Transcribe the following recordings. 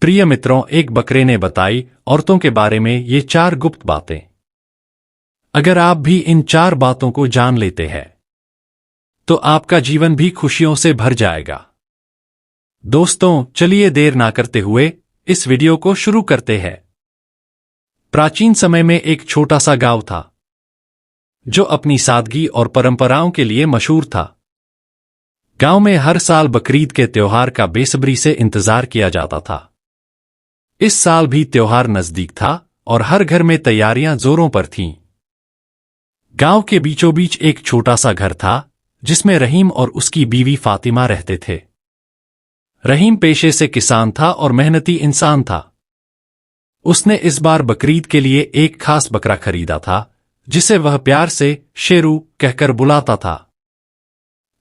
प्रिय मित्रों, एक बकरे ने बताई औरतों के बारे में ये 4 गुप्त बातें। अगर आप भी इन 4 बातों को जान लेते हैं तो आपका जीवन भी खुशियों से भर जाएगा। दोस्तों, चलिए देर ना करते हुए इस वीडियो को शुरू करते हैं। प्राचीन समय में एक छोटा सा गांव था जो अपनी सादगी और परंपराओं के लिए मशहूर था। गांव में हर साल बकरीद के त्योहार का बेसब्री से इंतजार किया जाता था। इस साल भी त्योहार नजदीक था और हर घर में तैयारियां जोरों पर थीं। गांव के बीचों बीच एक छोटा सा घर था जिसमें रहीम और उसकी बीवी फातिमा रहते थे। रहीम पेशे से किसान था और मेहनती इंसान था। उसने इस बार बकरीद के लिए एक खास बकरा खरीदा था जिसे वह प्यार से शेरू कहकर बुलाता था।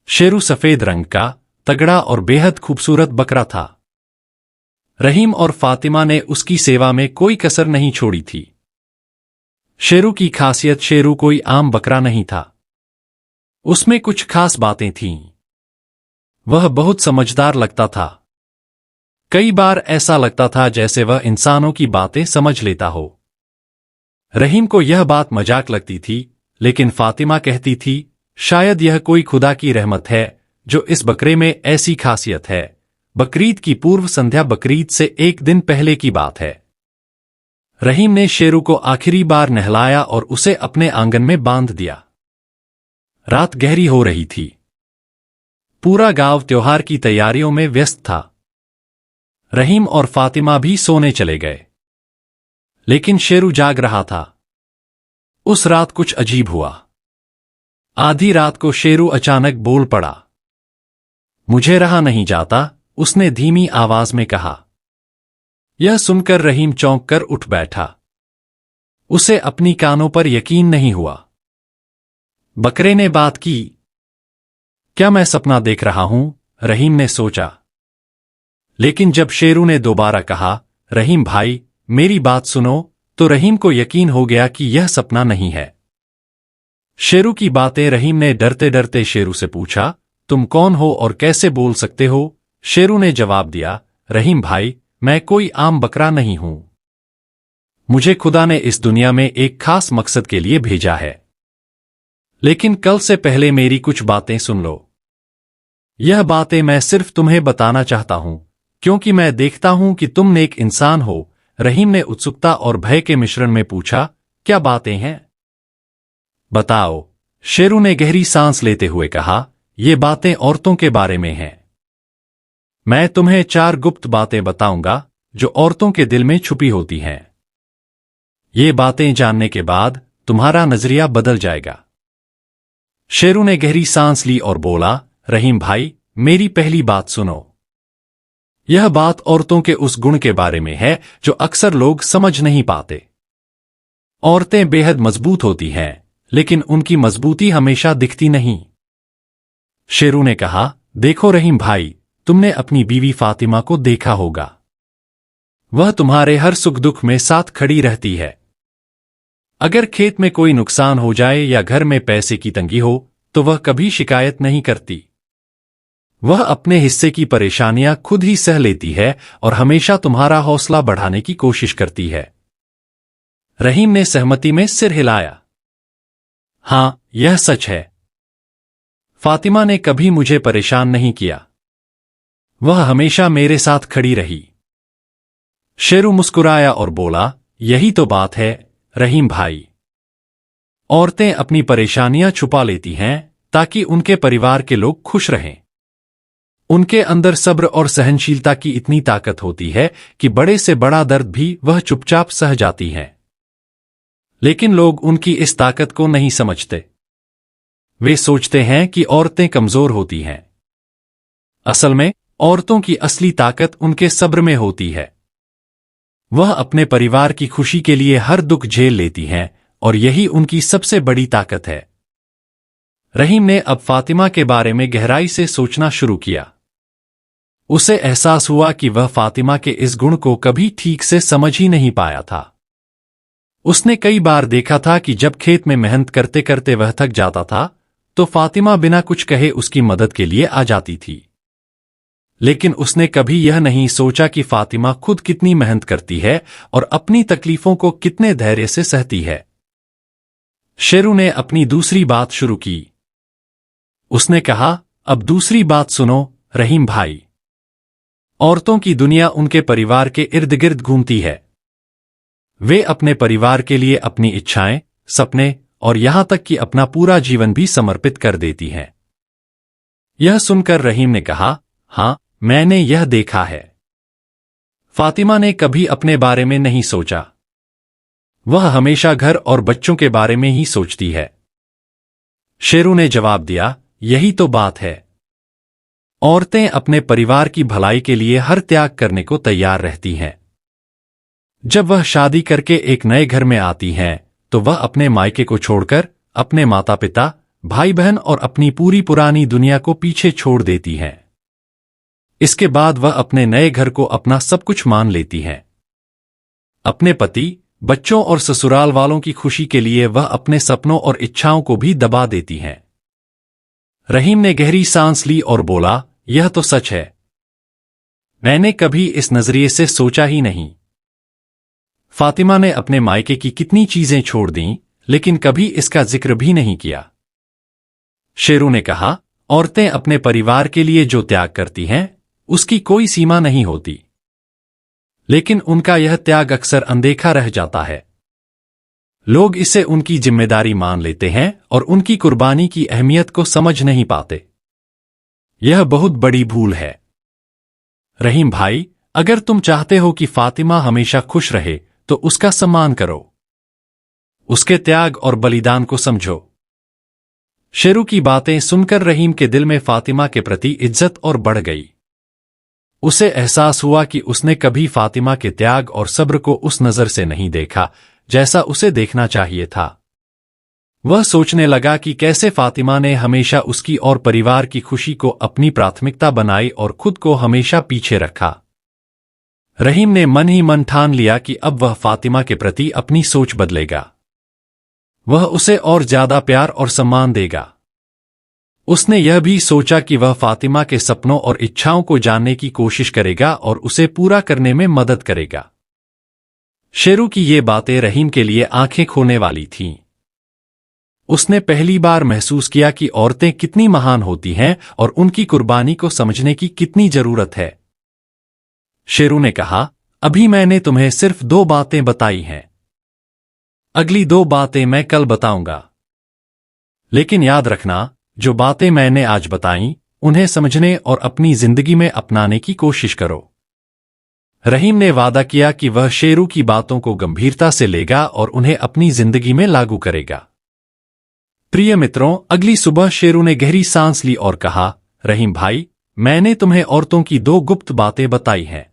शेरू सफेद रंग का तगड़ा और बेहद खूबसूरत बकरा था। रहीम और फातिमा ने उसकी सेवा में कोई कसर नहीं छोड़ी थी। शेरू की खासियत, शेरू कोई आम बकरा नहीं था। उसमें कुछ खास बातें थीं। वह बहुत समझदार लगता था। कई बार ऐसा लगता था जैसे वह इंसानों की बातें समझ लेता हो। रहीम को यह बात मजाक लगती थी, लेकिन फातिमा कहती थी, शायद यह कोई खुदा की रहमत है जो इस बकरे में ऐसी खासियत है। बकरीद की पूर्व संध्या, बकरीद से एक दिन पहले की बात है। रहीम ने शेरू को आखिरी बार नहलाया और उसे अपने आंगन में बांध दिया। रात गहरी हो रही थी। पूरा गांव त्योहार की तैयारियों में व्यस्त था। रहीम और फातिमा भी सोने चले गए, लेकिन शेरू जाग रहा था। उस रात कुछ अजीब हुआ। आधी रात को शेरू अचानक बोल पड़ा। मुझे रहा नहीं जाता, उसने धीमी आवाज में कहा। यह सुनकर रहीम चौंक कर उठ बैठा। उसे अपनी कानों पर यकीन नहीं हुआ। बकरे ने बात की। क्या मैं सपना देख रहा हूं? रहीम ने सोचा। लेकिन जब शेरू ने दोबारा कहा, रहीम भाई, मेरी बात सुनो, तो रहीम को यकीन हो गया कि यह सपना नहीं है। शेरू की बातें। रहीम ने डरते डरते शेरू से पूछा, तुम कौन हो और कैसे बोल सकते हो? शेरू ने जवाब दिया, रहीम भाई, मैं कोई आम बकरा नहीं हूं। मुझे खुदा ने इस दुनिया में एक खास मकसद के लिए भेजा है। लेकिन कल से पहले मेरी कुछ बातें सुन लो। यह बातें मैं सिर्फ तुम्हें बताना चाहता हूं क्योंकि मैं देखता हूं कि तुम नेक इंसान हो। रहीम ने उत्सुकता और भय के मिश्रण में पूछा, क्या बातें हैं? बताओ। शेरू ने गहरी सांस लेते हुए कहा, ये बातें औरतों के बारे में हैं। मैं तुम्हें 4 गुप्त बातें बताऊंगा जो औरतों के दिल में छुपी होती हैं। ये बातें जानने के बाद तुम्हारा नजरिया बदल जाएगा। शेरू ने गहरी सांस ली और बोला, रहीम भाई, मेरी पहली बात सुनो। यह बात औरतों के उस गुण के बारे में है जो अक्सर लोग समझ नहीं पाते। औरतें बेहद मजबूत होती हैं, लेकिन उनकी मजबूती हमेशा दिखती नहीं। शेरू ने कहा, देखो रहीम भाई, तुमने अपनी बीवी फातिमा को देखा होगा। वह तुम्हारे हर सुख दुख में साथ खड़ी रहती है। अगर खेत में कोई नुकसान हो जाए या घर में पैसे की तंगी हो तो वह कभी शिकायत नहीं करती। वह अपने हिस्से की परेशानियां खुद ही सह लेती है और हमेशा तुम्हारा हौसला बढ़ाने की कोशिश करती है। रहीम ने सहमति में सिर हिलाया। हां, यह सच है। फातिमा ने कभी मुझे परेशान नहीं किया। वह हमेशा मेरे साथ खड़ी रही। शेरू मुस्कुराया और बोला, यही तो बात है रहीम भाई। औरतें अपनी परेशानियां छुपा लेती हैं ताकि उनके परिवार के लोग खुश रहें। उनके अंदर सब्र और सहनशीलता की इतनी ताकत होती है कि बड़े से बड़ा दर्द भी वह चुपचाप सह जाती हैं। लेकिन लोग उनकी इस ताकत को नहीं समझते। वे सोचते हैं कि औरतें कमजोर होती हैं। असल में औरतों की असली ताकत उनके सब्र में होती है। वह अपने परिवार की खुशी के लिए हर दुख झेल लेती हैं और यही उनकी सबसे बड़ी ताकत है। रहीम ने अब फातिमा के बारे में गहराई से सोचना शुरू किया। उसे एहसास हुआ कि वह फातिमा के इस गुण को कभी ठीक से समझ ही नहीं पाया था। उसने कई बार देखा था कि जब खेत में मेहनत करते करते वह थक जाता था तो फातिमा बिना कुछ कहे उसकी मदद के लिए आ जाती थी। लेकिन उसने कभी यह नहीं सोचा कि फातिमा खुद कितनी मेहनत करती है और अपनी तकलीफों को कितने धैर्य से सहती है। शेरू ने अपनी दूसरी बात शुरू की। उसने कहा, अब दूसरी बात सुनो रहीम भाई। औरतों की दुनिया उनके परिवार के इर्द गिर्द घूमती है। वे अपने परिवार के लिए अपनी इच्छाएं, सपने और यहां तक कि अपना पूरा जीवन भी समर्पित कर देती हैं। यह सुनकर रहीम ने कहा, हाँ, मैंने यह देखा है। फातिमा ने कभी अपने बारे में नहीं सोचा। वह हमेशा घर और बच्चों के बारे में ही सोचती है। शेरू ने जवाब दिया, यही तो बात है। औरतें अपने परिवार की भलाई के लिए हर त्याग करने को तैयार रहती हैं। जब वह शादी करके एक नए घर में आती हैं, तो वह अपने मायके को छोड़कर अपने माता पिता, भाई बहन और अपनी पूरी पुरानी दुनिया को पीछे छोड़ देती हैं। इसके बाद वह अपने नए घर को अपना सब कुछ मान लेती हैं। अपने पति, बच्चों और ससुराल वालों की खुशी के लिए वह अपने सपनों और इच्छाओं को भी दबा देती हैं। रहीम ने गहरी सांस ली और बोला, यह तो सच है। मैंने कभी इस नजरिए से सोचा ही नहीं। फातिमा ने अपने मायके की कितनी चीजें छोड़ दीं, लेकिन कभी इसका जिक्र भी नहीं किया। शेरू ने कहा, औरतें अपने परिवार के लिए जो त्याग करती हैं, उसकी कोई सीमा नहीं होती। लेकिन उनका यह त्याग अक्सर अनदेखा रह जाता है। लोग इसे उनकी जिम्मेदारी मान लेते हैं और उनकी कुर्बानी की अहमियत को समझ नहीं पाते। यह बहुत बड़ी भूल है। रहीम भाई, अगर तुम चाहते हो कि फातिमा हमेशा खुश रहे, तो उसका सम्मान करो। उसके त्याग और बलिदान को समझो। शेरू की बातें सुनकर रहीम के दिल में फातिमा के प्रति इज्जत और बढ़ गई। उसे एहसास हुआ कि उसने कभी फातिमा के त्याग और सब्र को उस नजर से नहीं देखा जैसा उसे देखना चाहिए था। वह सोचने लगा कि कैसे फातिमा ने हमेशा उसकी और परिवार की खुशी को अपनी प्राथमिकता बनाई और खुद को हमेशा पीछे रखा। रहीम ने मन ही मन ठान लिया कि अब वह फातिमा के प्रति अपनी सोच बदलेगा। वह उसे और ज्यादा प्यार और सम्मान देगा। उसने यह भी सोचा कि वह फातिमा के सपनों और इच्छाओं को जानने की कोशिश करेगा और उसे पूरा करने में मदद करेगा। शेरू की ये बातें रहीम के लिए आंखें खोलने वाली थीं। उसने पहली बार महसूस किया कि औरतें कितनी महान होती हैं और उनकी कुर्बानी को समझने की कितनी जरूरत है। शेरू ने कहा, अभी मैंने तुम्हें सिर्फ 2 बातें बताई हैं। अगली 2 बातें मैं कल बताऊंगा। लेकिन याद रखना, जो बातें मैंने आज बताईं, उन्हें समझने और अपनी जिंदगी में अपनाने की कोशिश करो। रहीम ने वादा किया कि वह शेरू की बातों को गंभीरता से लेगा और उन्हें अपनी जिंदगी में लागू करेगा। प्रिय मित्रों, अगली सुबह शेरू ने गहरी सांस ली और कहा, रहीम भाई, मैंने तुम्हें औरतों की 2 गुप्त बातें बताई हैं।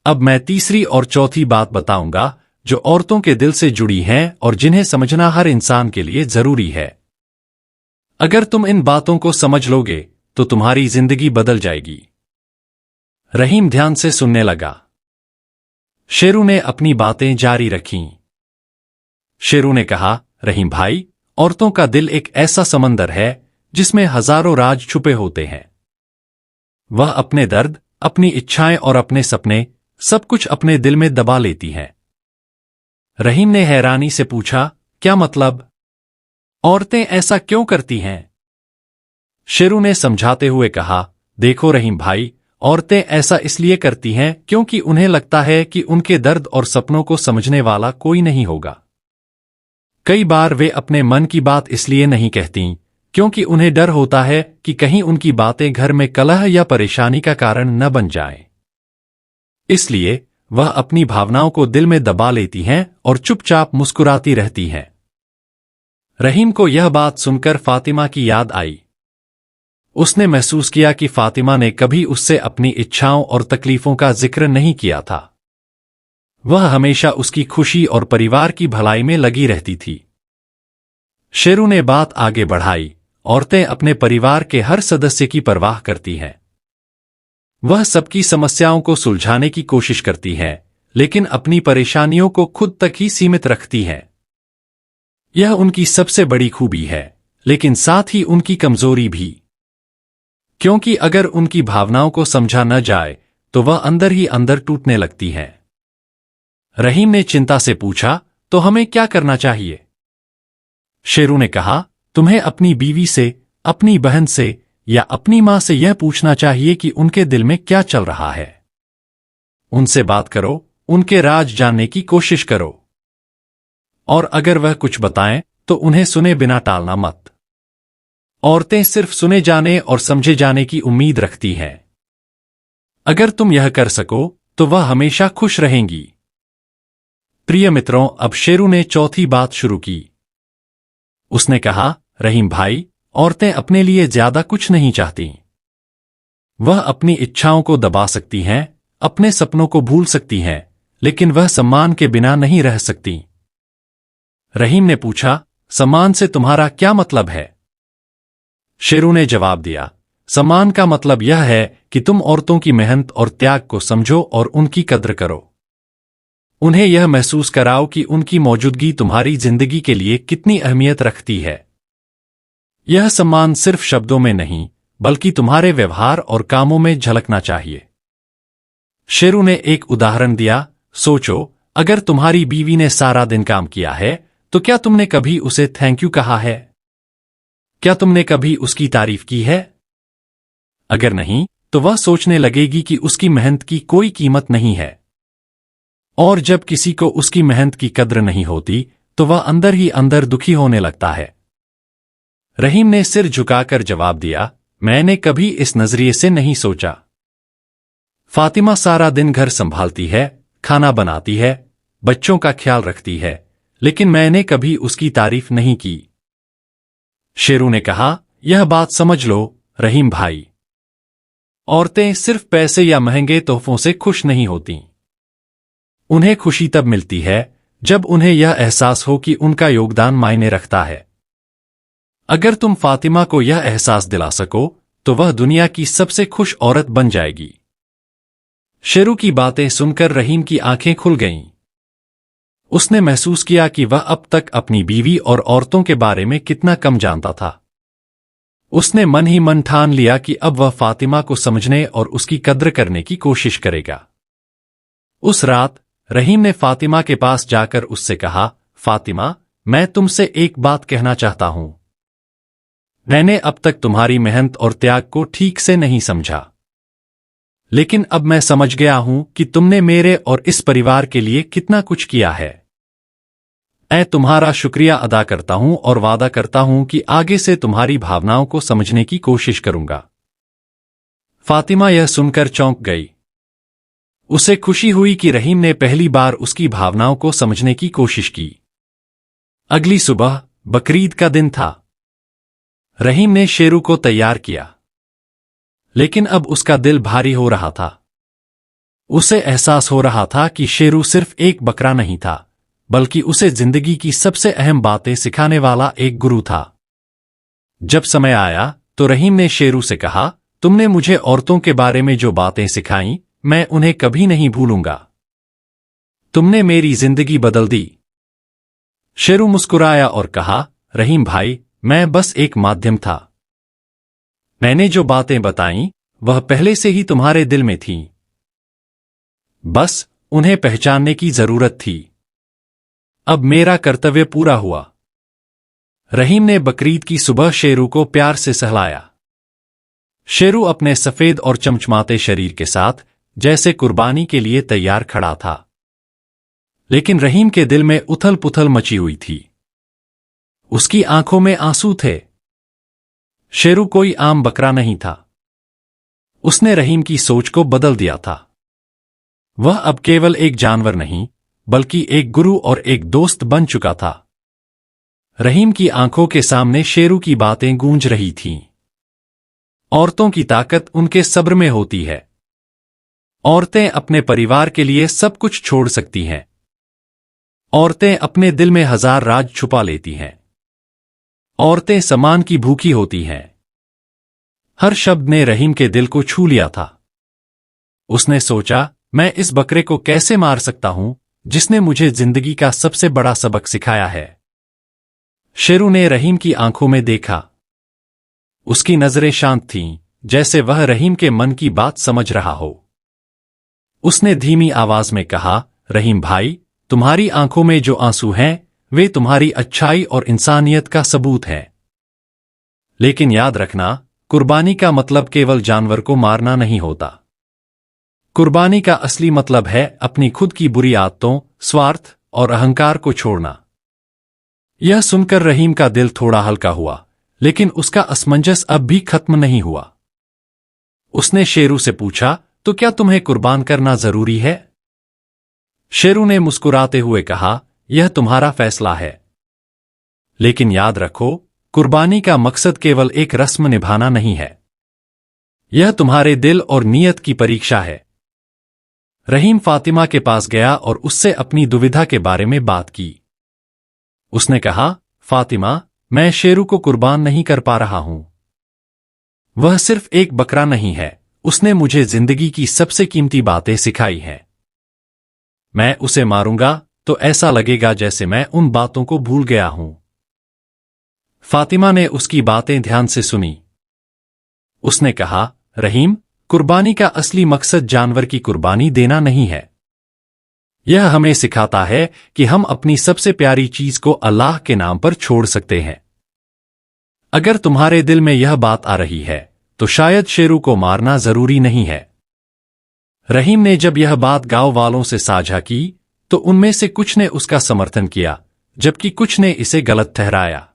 अब मैं तीसरी और चौथी बात बताऊंगा, जो औरतों के दिल से जुड़ी हैं और जिन्हें समझना हर इंसान के लिए जरूरी है। अगर तुम इन बातों को समझ लोगे, तो तुम्हारी जिंदगी बदल जाएगी। रहीम ध्यान से सुनने लगा। शेरू ने अपनी बातें जारी रखीं। शेरू ने कहा, रहीम भाई, औरतों का दिल एक ऐसा समंदर है जिसमें हजारों राज छुपे होते हैं। वह अपने दर्द, अपनी इच्छाएं और अपने सपने सब कुछ अपने दिल में दबा लेती हैं। रहीम ने हैरानी से पूछा, क्या मतलब? औरतें ऐसा क्यों करती हैं? शेरू ने समझाते हुए कहा, देखो रहीम भाई, औरतें ऐसा इसलिए करती हैं क्योंकि उन्हें लगता है कि उनके दर्द और सपनों को समझने वाला कोई नहीं होगा। कई बार वे अपने मन की बात इसलिए नहीं कहती क्योंकि उन्हें डर होता है कि कहीं उनकी बातें घर में कलह या परेशानी का कारण न बन जाएं। इसलिए वह अपनी भावनाओं को दिल में दबा लेती हैं और चुपचाप मुस्कुराती रहती हैं। रहीम को यह बात सुनकर फातिमा की याद आई। उसने महसूस किया कि फातिमा ने कभी उससे अपनी इच्छाओं और तकलीफों का जिक्र नहीं किया था। वह हमेशा उसकी खुशी और परिवार की भलाई में लगी रहती थी। शेरू ने बात आगे बढ़ाई, औरतें अपने परिवार के हर सदस्य की परवाह करती हैं। वह सबकी समस्याओं को सुलझाने की कोशिश करती हैं, लेकिन अपनी परेशानियों को खुद तक ही सीमित रखती हैं। यह उनकी सबसे बड़ी खूबी है, लेकिन साथ ही उनकी कमजोरी भी। क्योंकि अगर उनकी भावनाओं को समझा न जाए तो वह अंदर ही अंदर टूटने लगती हैं। रहीम ने चिंता से पूछा, तो हमें क्या करना चाहिए? शेरू ने कहा, तुम्हें अपनी बीवी से, अपनी बहन से या अपनी मां से यह पूछना चाहिए कि उनके दिल में क्या चल रहा है। उनसे बात करो, उनके राज जानने की कोशिश करो। और अगर वह कुछ बताएं तो उन्हें सुने बिना टालना मत। औरतें सिर्फ सुने जाने और समझे जाने की उम्मीद रखती हैं। अगर तुम यह कर सको तो वह हमेशा खुश रहेंगी। प्रिय मित्रों, अब शेरू ने चौथी बात शुरू की। उसने कहा, रहीम भाई, औरतें अपने लिए ज्यादा कुछ नहीं चाहती। वह अपनी इच्छाओं को दबा सकती हैं, अपने सपनों को भूल सकती हैं, लेकिन वह सम्मान के बिना नहीं रह सकती। रहीम ने पूछा, सम्मान से तुम्हारा क्या मतलब है? शेरू ने जवाब दिया, सम्मान का मतलब यह है कि तुम औरतों की मेहनत और त्याग को समझो और उनकी कद्र करो। उन्हें यह महसूस कराओ कि उनकी मौजूदगी तुम्हारी जिंदगी के लिए कितनी अहमियत रखती है। यह सम्मान सिर्फ शब्दों में नहीं, बल्कि तुम्हारे व्यवहार और कामों में झलकना चाहिए। शेरू ने एक उदाहरण दिया, सोचो, अगर तुम्हारी बीवी ने सारा दिन काम किया है तो क्या तुमने कभी उसे थैंक यू कहा है? क्या तुमने कभी उसकी तारीफ की है? अगर नहीं, तो वह सोचने लगेगी कि उसकी मेहनत की कोई कीमत नहीं है। और जब किसी को उसकी मेहनत की कद्र नहीं होती तो वह अंदर ही अंदर दुखी होने लगता है। रहीम ने सिर झुकाकर जवाब दिया, मैंने कभी इस नजरिए से नहीं सोचा। फातिमा सारा दिन घर संभालती है, खाना बनाती है, बच्चों का ख्याल रखती है, लेकिन मैंने कभी उसकी तारीफ नहीं की। शेरू ने कहा, यह बात समझ लो रहीम भाई, औरतें सिर्फ पैसे या महंगे तोहफों से खुश नहीं होती। उन्हें खुशी तब मिलती है जब उन्हें यह एहसास हो कि उनका योगदान मायने रखता है। अगर तुम फातिमा को यह एहसास दिला सको तो वह दुनिया की सबसे खुश औरत बन जाएगी। शेरू की बातें सुनकर रहीम की आंखें खुल गईं। उसने महसूस किया कि वह अब तक अपनी बीवी और औरतों के बारे में कितना कम जानता था। उसने मन ही मन ठान लिया कि अब वह फातिमा को समझने और उसकी कद्र करने की कोशिश करेगा। उस रात रहीम ने फातिमा के पास जाकर उससे कहा, फातिमा, मैं तुमसे एक बात कहना चाहता हूं। मैंने अब तक तुम्हारी मेहनत और त्याग को ठीक से नहीं समझा, लेकिन अब मैं समझ गया हूं कि तुमने मेरे और इस परिवार के लिए कितना कुछ किया है। मैं तुम्हारा शुक्रिया अदा करता हूं और वादा करता हूं कि आगे से तुम्हारी भावनाओं को समझने की कोशिश करूंगा। फातिमा यह सुनकर चौंक गई। उसे खुशी हुई कि रहीम ने पहली बार उसकी भावनाओं को समझने की कोशिश की। अगली सुबह बकरीद का दिन था। रहीम ने शेरू को तैयार किया, लेकिन अब उसका दिल भारी हो रहा था। उसे एहसास हो रहा था कि शेरू सिर्फ एक बकरा नहीं था, बल्कि उसे जिंदगी की सबसे अहम बातें सिखाने वाला एक गुरु था। जब समय आया तो रहीम ने शेरू से कहा, तुमने मुझे औरतों के बारे में जो बातें सिखाईं, मैं उन्हें कभी नहीं भूलूंगा। तुमने मेरी जिंदगी बदल दी। शेरू मुस्कुराया और कहा, रहीम भाई, मैं बस एक माध्यम था। मैंने जो बातें बताईं वह पहले से ही तुम्हारे दिल में थीं। बस उन्हें पहचानने की जरूरत थी। अब मेरा कर्तव्य पूरा हुआ। रहीम ने बकरीद की सुबह शेरू को प्यार से सहलाया। शेरू अपने सफेद और चमचमाते शरीर के साथ जैसे कुर्बानी के लिए तैयार खड़ा था। लेकिन रहीम के दिल में उथल पुथल मची हुई थी। उसकी आंखों में आंसू थे। शेरू कोई आम बकरा नहीं था। उसने रहीम की सोच को बदल दिया था। वह अब केवल एक जानवर नहीं, बल्कि एक गुरु और एक दोस्त बन चुका था। रहीम की आंखों के सामने शेरू की बातें गूंज रही थीं। औरतों की ताकत उनके सब्र में होती है। औरतें अपने परिवार के लिए सब कुछ छोड़ सकती हैं। औरतें अपने दिल में हजार राज छुपा लेती हैं। औरतें सम्मान की भूखी होती हैं। हर शब्द ने रहीम के दिल को छू लिया था। उसने सोचा, मैं इस बकरे को कैसे मार सकता हूं जिसने मुझे जिंदगी का सबसे बड़ा सबक सिखाया है। शेरू ने रहीम की आंखों में देखा। उसकी नजरें शांत थीं, जैसे वह रहीम के मन की बात समझ रहा हो। उसने धीमी आवाज में कहा, रहीम भाई, तुम्हारी आंखों में जो आंसू हैं वे तुम्हारी अच्छाई और इंसानियत का सबूत हैं। लेकिन याद रखना, कुर्बानी का मतलब केवल जानवर को मारना नहीं होता। कुर्बानी का असली मतलब है अपनी खुद की बुरी आदतों, स्वार्थ और अहंकार को छोड़ना। यह सुनकर रहीम का दिल थोड़ा हल्का हुआ, लेकिन उसका असमंजस अब भी खत्म नहीं हुआ। उसने शेरू से पूछा, तो क्या तुम्हें कुर्बान करना जरूरी है? शेरू ने मुस्कुराते हुए कहा, यह तुम्हारा फैसला है। लेकिन याद रखो, कुर्बानी का मकसद केवल एक रस्म निभाना नहीं है। यह तुम्हारे दिल और नीयत की परीक्षा है। रहीम फातिमा के पास गया और उससे अपनी दुविधा के बारे में बात की। उसने कहा, फातिमा, मैं शेरू को कुर्बान नहीं कर पा रहा हूं। वह सिर्फ एक बकरा नहीं है, उसने मुझे जिंदगी की सबसे कीमती बातें सिखाई हैं। मैं उसे मारूंगा तो ऐसा लगेगा जैसे मैं उन बातों को भूल गया हूं। फातिमा ने उसकी बातें ध्यान से सुनी। उसने कहा, रहीम, कुर्बानी का असली मकसद जानवर की कुर्बानी देना नहीं है। यह हमें सिखाता है कि हम अपनी सबसे प्यारी चीज को अल्लाह के नाम पर छोड़ सकते हैं। अगर तुम्हारे दिल में यह बात आ रही है, तो शायद शेरू को मारना जरूरी नहीं है। रहीम ने जब यह बात गांव वालों से साझा की, तो उनमें से कुछ ने उसका समर्थन किया, जबकि कुछ ने इसे गलत ठहराया।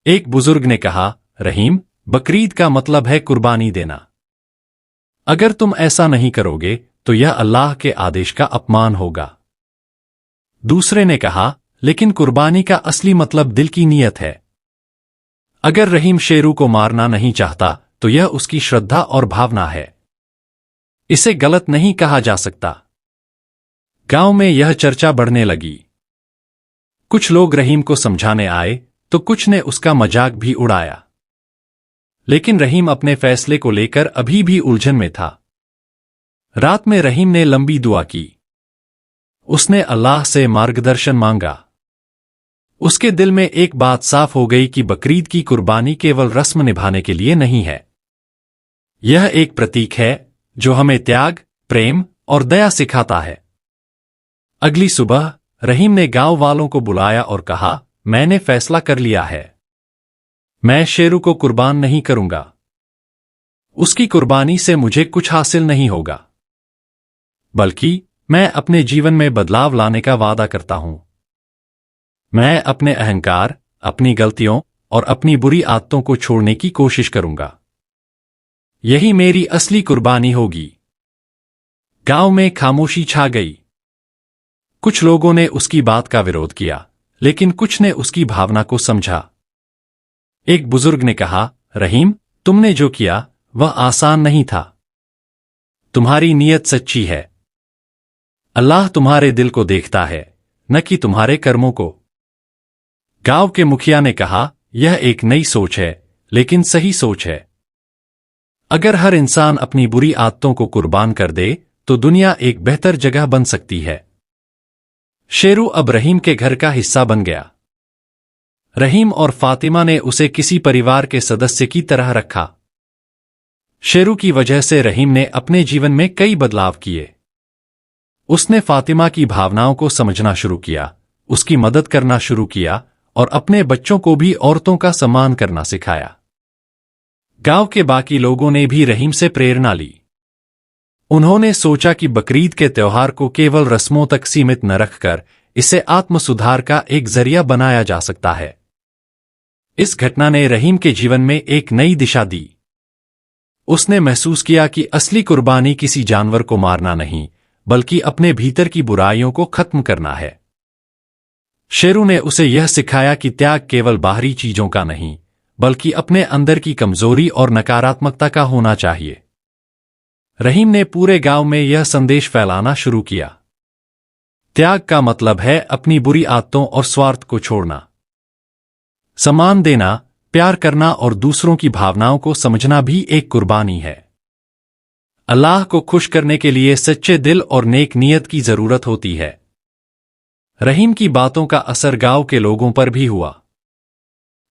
एक बुजुर्ग ने कहा, रहीम, बकरीद का मतलब है कुर्बानी देना। अगर तुम ऐसा नहीं करोगे तो यह अल्लाह के आदेश का अपमान होगा। दूसरे ने कहा, लेकिन कुर्बानी का असली मतलब दिल की नीयत है। अगर रहीम शेरू को मारना नहीं चाहता तो यह उसकी श्रद्धा और भावना है। इसे गलत नहीं कहा जा सकता। गांव में यह चर्चा बढ़ने लगी। कुछ लोग रहीम को समझाने आए तो कुछ ने उसका मजाक भी उड़ाया। लेकिन रहीम अपने फैसले को लेकर अभी भी उलझन में था। रात में रहीम ने लंबी दुआ की। उसने अल्लाह से मार्गदर्शन मांगा। उसके दिल में एक बात साफ हो गई कि बकरीद की कुर्बानी केवल रस्म निभाने के लिए नहीं है। यह एक प्रतीक है जो हमें त्याग, प्रेम और दया सिखाता है। अगली सुबह रहीम ने गांव वालों को बुलाया और कहा, मैंने फैसला कर लिया है। मैं शेरू को कुर्बान नहीं करूंगा। उसकी कुर्बानी से मुझे कुछ हासिल नहीं होगा, बल्कि मैं अपने जीवन में बदलाव लाने का वादा करता हूं। मैं अपने अहंकार, अपनी गलतियों और अपनी बुरी आदतों को छोड़ने की कोशिश करूंगा। यही मेरी असली कुर्बानी होगी। गांव में खामोशी छा गई। कुछ लोगों ने उसकी बात का विरोध किया, लेकिन कुछ ने उसकी भावना को समझा। एक बुजुर्ग ने कहा, रहीम, तुमने जो किया वह आसान नहीं था। तुम्हारी नीयत सच्ची है। अल्लाह तुम्हारे दिल को देखता है, न कि तुम्हारे कर्मों को। गांव के मुखिया ने कहा, यह एक नई सोच है, लेकिन सही सोच है। अगर हर इंसान अपनी बुरी आदतों को कुर्बान कर दे तो दुनिया एक बेहतर जगह बन सकती है। शेरू अब रहीम के घर का हिस्सा बन गया। रहीम और फातिमा ने उसे किसी परिवार के सदस्य की तरह रखा। शेरू की वजह से रहीम ने अपने जीवन में कई बदलाव किए। उसने फातिमा की भावनाओं को समझना शुरू किया, उसकी मदद करना शुरू किया और अपने बच्चों को भी औरतों का सम्मान करना सिखाया। गांव के बाकी लोगों ने भी रहीम से प्रेरणा ली। उन्होंने सोचा कि बकरीद के त्योहार को केवल रस्मों तक सीमित न रखकर इसे आत्म सुधार का एक जरिया बनाया जा सकता है। इस घटना ने रहीम के जीवन में एक नई दिशा दी। उसने महसूस किया कि असली कुर्बानी किसी जानवर को मारना नहीं, बल्कि अपने भीतर की बुराइयों को खत्म करना है। शेरू ने उसे यह सिखाया कि त्याग केवल बाहरी चीजों का नहीं, बल्कि अपने अंदर की कमजोरी और नकारात्मकता का होना चाहिए। रहीम ने पूरे गांव में यह संदेश फैलाना शुरू किया। त्याग का मतलब है अपनी बुरी आदतों और स्वार्थ को छोड़ना। सम्मान देना, प्यार करना और दूसरों की भावनाओं को समझना भी एक कुर्बानी है। अल्लाह को खुश करने के लिए सच्चे दिल और नेक नीयत की जरूरत होती है। रहीम की बातों का असर गांव के लोगों पर भी हुआ।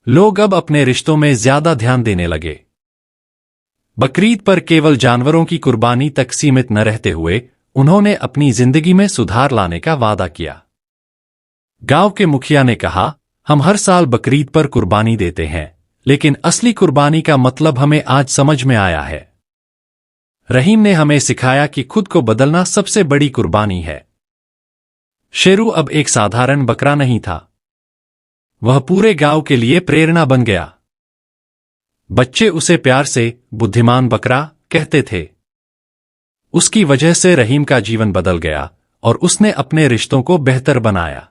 लोग अब अपने रिश्तों में ज्यादा ध्यान देने लगे। बकरीद पर केवल जानवरों की कुर्बानी तक सीमित न रहते हुए उन्होंने अपनी जिंदगी में सुधार लाने का वादा किया। गांव के मुखिया ने कहा, हम हर साल बकरीद पर कुर्बानी देते हैं, लेकिन असली कुर्बानी का मतलब हमें आज समझ में आया है। रहीम ने हमें सिखाया कि खुद को बदलना सबसे बड़ी कुर्बानी है। शेरू अब एक साधारण बकरा नहीं था, वह पूरे गांव के लिए प्रेरणा बन गया। बच्चे उसे प्यार से बुद्धिमान बकरा कहते थे। उसकी वजह से रहीम का जीवन बदल गया और उसने अपने रिश्तों को बेहतर बनाया।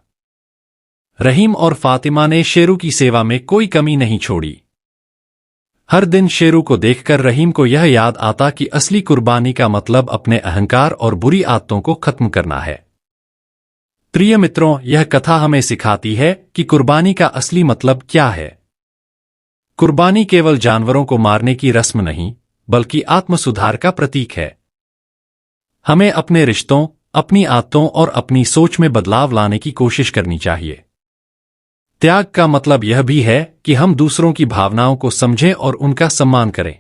रहीम और फातिमा ने शेरू की सेवा में कोई कमी नहीं छोड़ी। हर दिन शेरू को देखकर रहीम को यह याद आता कि असली कुर्बानी का मतलब अपने अहंकार और बुरी आदतों को खत्म करना है। प्रिय मित्रों, यह कथा हमें सिखाती है कि कुर्बानी का असली मतलब क्या है। कुर्बानी केवल जानवरों को मारने की रस्म नहीं, बल्कि आत्मसुधार का प्रतीक है। हमें अपने रिश्तों, अपनी आदतों और अपनी सोच में बदलाव लाने की कोशिश करनी चाहिए। त्याग का मतलब यह भी है कि हम दूसरों की भावनाओं को समझें और उनका सम्मान करें।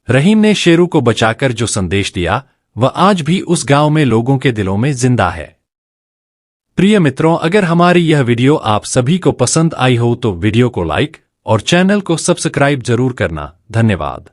रहीम ने शेरू को बचाकर जो संदेश दिया, वह आज भी उस गांव में लोगों के दिलों में जिंदा है। प्रिय मित्रों, अगर हमारी यह वीडियो आप सभी को पसंद आई हो तो वीडियो को लाइक और चैनल को सब्सक्राइब जरूर करना। धन्यवाद।